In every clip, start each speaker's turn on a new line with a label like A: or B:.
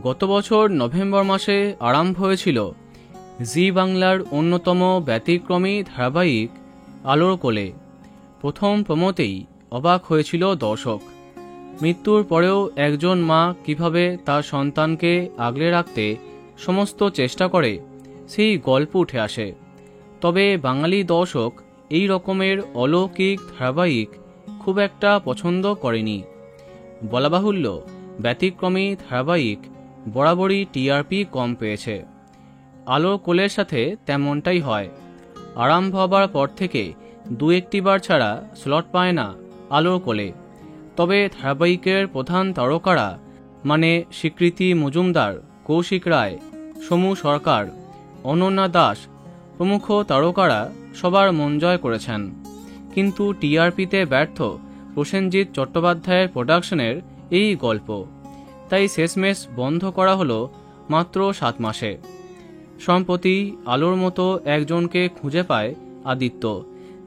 A: গত বছর নভেম্বর মাসে আরম্ভ হয়েছিল জি বাংলার অন্যতম ব্যতিক্রমী ধারাবাহিক আলোর কোলে। প্রথম প্রমোতেই অবাক হয়েছিল দর্শক। মৃত্যুর পরেও একজন মা কিভাবে তার সন্তানকে আগলে রাখতে সমস্ত চেষ্টা করে, সেই গল্প উঠে আসে। তবে বাঙালি দর্শক এই রকমের অলৌকিক ধারাবাহিক খুব একটা পছন্দ করেনি। বলা বাহুল্য, ব্যতিক্রমী ধারাবাহিক বরাবরই টিআরপি কম পেয়েছে। আলোর কোলের সাথে তেমনটাই হয়। আরম্ভ হবার পর থেকে দু একটি বার ছাড়া স্লট পায় না আলোর কোলে। তবে ধারাবাহিকের প্রধান তারকারা মানে স্বীকৃতি মজুমদার, কৌশিক রায়, সমু সরকার, অনন্যা দাস প্রমুখ তারকারা সবার মন জয় করেছেন। কিন্তু টিআরপিতে ব্যর্থ প্রসেনজিৎ চট্টোপাধ্যায়ের প্রোডাকশনের এই গল্প, তাই শেষমেশ বন্ধ করা হলো মাত্র 7 মাসে। সম্প্রতি আলোর মতো একজনকে খুঁজে পায় আদিত্য,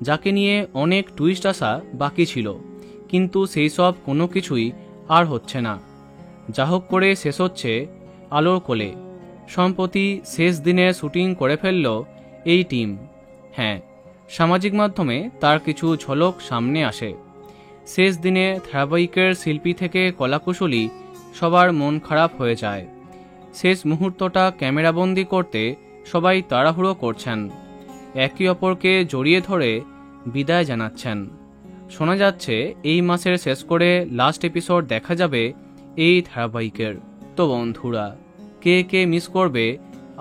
A: যাকে নিয়ে অনেক টুইস্ট আসা বাকি ছিল, কিন্তু সেই সব কোনো কিছুই আর হচ্ছে না। যা হোক করে শেষ হচ্ছে আলোর কোলে। সম্প্রতি শেষ দিনে শুটিং করে ফেলল এই টিম। হ্যাঁ, সামাজিক মাধ্যমে তার কিছু ঝলক সামনে আসে। শেষ দিনে ধারাবাহিকের শিল্পী থেকে কলাকুশলী সবার মন খারাপ হয়ে যায়। শেষ মুহূর্তটা ক্যামেরাবন্দি করতে সবাই তাড়াহুড়ো করছেন, একে অপরকে জড়িয়ে ধরে বিদায় জানাচ্ছেন। শোনা যাচ্ছে এই মাসের শেষ করে লাস্ট এপিসোড দেখা যাবে এই ধারাবাহিকের। তো বন্ধুরা, কে কে মিস করবে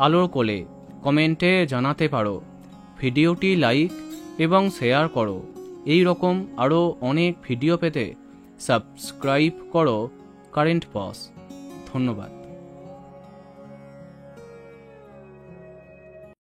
A: আলোর কোলে কমেন্টে জানাতে পারো। ভিডিওটি লাইক এবং শেয়ার করো। এই রকম আরও অনেক ভিডিও পেতে সাবস্ক্রাইব করো কারেন্ট পজ। ধন্যবাদ।